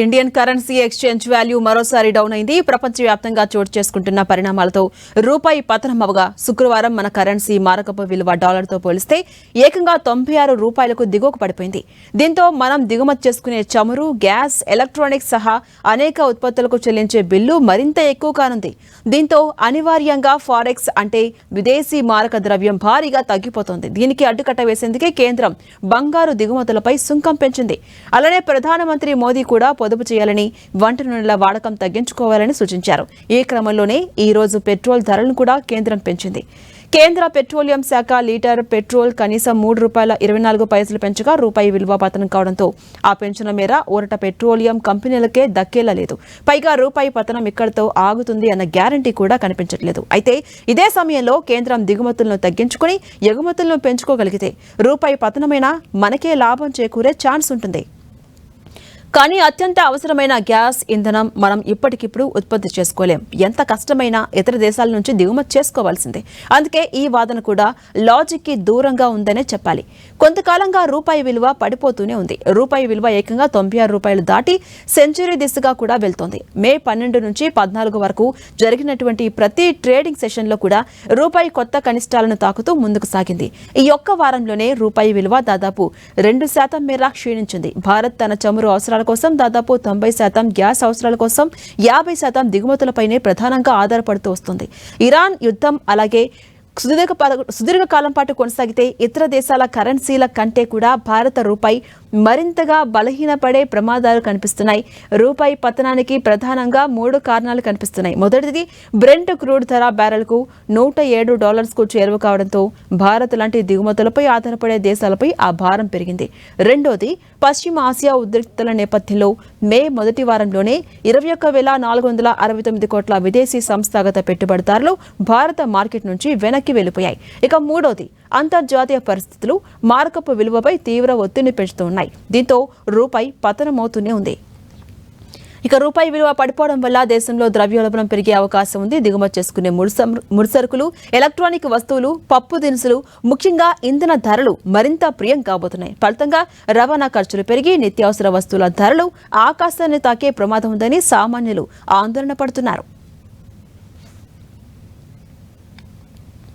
Indian currency exchange value మరోసారి down అయింది. ప్రపంచవ్యాప్తంగా చోటు చేసుకుంటున్న పరిణామాలతో రూపాయి పతనమవగా శుక్రవారం మన కరెన్సీ మారకపు విలువ డాలర్తో పోలిస్తే ఏకంగా 96 రూపాయలకు దిగువకు పడిపోయింది. దీంతో మనం దిగుమతి చేసుకునే చమురు, గ్యాస్, ఎలక్ట్రానిక్స్ సహా అనేక ఉత్పత్తులకు చెల్లించే బిల్లు మరింత ఎక్కువ కానుంది. దీంతో అనివార్యంగా ఫారెక్స్ అంటే విదేశీ మారక ద్రవ్యం భారీగా తగ్గిపోతోంది. దీనికి అడ్డుకట్ట వేసేందుకే కేంద్రం బంగారు దిగుమతులపై సుంకం పెంచింది. అలానే ప్రధానమంత్రి మోదీ కూడా పొదుపు చేయాలని, వంట నూనెల వాడకం తగ్గించుకోవాలని సూచించారు. ఈ క్రమంలోనే ఈ రోజు పెట్రోల్ ధరలను కూడా కేంద్రం పెంచింది. కేంద్ర పెట్రోలియం శాఖ లీటర్ పెట్రోల్ కనీసం ₹3.24 పెంచగా రూపాయి విలువ పతనం కావడంతో ఆ పెంచిన మేర ఊరట పెట్రోలియం కంపెనీలకే దక్కేలా లేదు. పైగా రూపాయి పతనం ఇక్కడితో ఆగుతుంది అన్న గ్యారంటీ కూడా కనిపించట్లేదు. అయితే ఇదే సమయంలో కేంద్రం దిగుమతులను తగ్గించుకుని ఎగుమతులను పెంచుకోగలిగితే రూపాయి పతనమైనా మనకే లాభం చేకూరే ఛాన్స్ ఉంటుంది. కానీ అత్యంత అవసరమైన గ్యాస్, ఇంధనం మనం ఇప్పటికిప్పుడు ఉత్పత్తి చేసుకోలేం. ఎంత కష్టమైనా ఇతర దేశాల నుంచి దిగుమతి చేసుకోవాల్సిందే. అందుకే ఈ వాదన కూడా లాజిక్కి దూరంగా ఉందనే చెప్పాలి. కొంతకాలంగా రూపాయి విలువ పడిపోతూనే ఉంది. రూపాయి విలువ ఏకంగా ₹96 దాటి సెంచరీ దిశగా కూడా వెళ్తోంది. మే 12 నుంచి 14 వరకు జరిగినటువంటి ప్రతి ట్రేడింగ్ సెషన్లో కూడా రూపాయి కొత్త కనిష్టాలను తాకుతూ ముందుకు సాగింది. ఈ ఒక్క వారంలోనే రూపాయి విలువ దాదాపు 2% మేర క్షీణించింది. భారత్ తన చమురు అవసరాల కోసం దాదాపు 90%, గ్యాస్ అవసరాల కోసం 50% దిగుమతులపైనే ప్రధానంగా ఆధారపడుతూ వస్తుంది. ఇరాన్ యుద్ధం అలాగే సుదీర్ఘకాలం పాటు కొనసాగితే ఇతర దేశాల కరెన్సీల కంటే కూడా భారత రూపాయి మరింతగా బలహీనపడే ప్రమాదాలు కనిపిస్తున్నాయి. రూపాయి పతనానికి ప్రధానంగా 3 కారణాలు కనిపిస్తున్నాయి. మొదటిది, బ్రెంట్ క్రూడ్ ధర బ్యారెల్కు $107కు చేరువ కావడంతో భారత్ లాంటి దిగుమతులపై ఆధారపడే దేశాలపై ఆ భారం పెరిగింది. రెండోది, పశ్చిమ ఆసియా ఉద్రిక్తతల నేపథ్యంలో మే మొదటి వారంలోనే 21,469 కోట్ల విదేశీ సంస్థాగత పెట్టుబడిదారులు భారత మార్కెట్ నుంచి వెనక్కి వెళ్లిపోయాయి. ఇక మూడోది, అంతర్జాతీయ పరిస్థితులు మారకపు విలువపై తీవ్ర ఒత్తిడిని పెంచుతూ ఉన్నాయి. దీంతో రూపాయి పతనమవుతూనే ఉంది. ఇక రూపాయి విలువ పడిపోవడం వల్ల దేశంలో ద్రవ్యోల్బణం పెరిగే అవకాశం ఉంది. దిగుమతి చేసుకునే ముడిసరుకులు, ఎలక్ట్రానిక్ వస్తువులు, పప్పు దినుసులు, ముఖ్యంగా ఇంధన ధరలు మరింత ప్రియం కాబోతున్నాయి. ఫలితంగా రవాణా ఖర్చులు పెరిగి నిత్యావసర వస్తువుల ధరలు ఆకాశాన్ని తాకే ప్రమాదం ఉందని సామాన్యులు ఆందోళన పడుతున్నారు.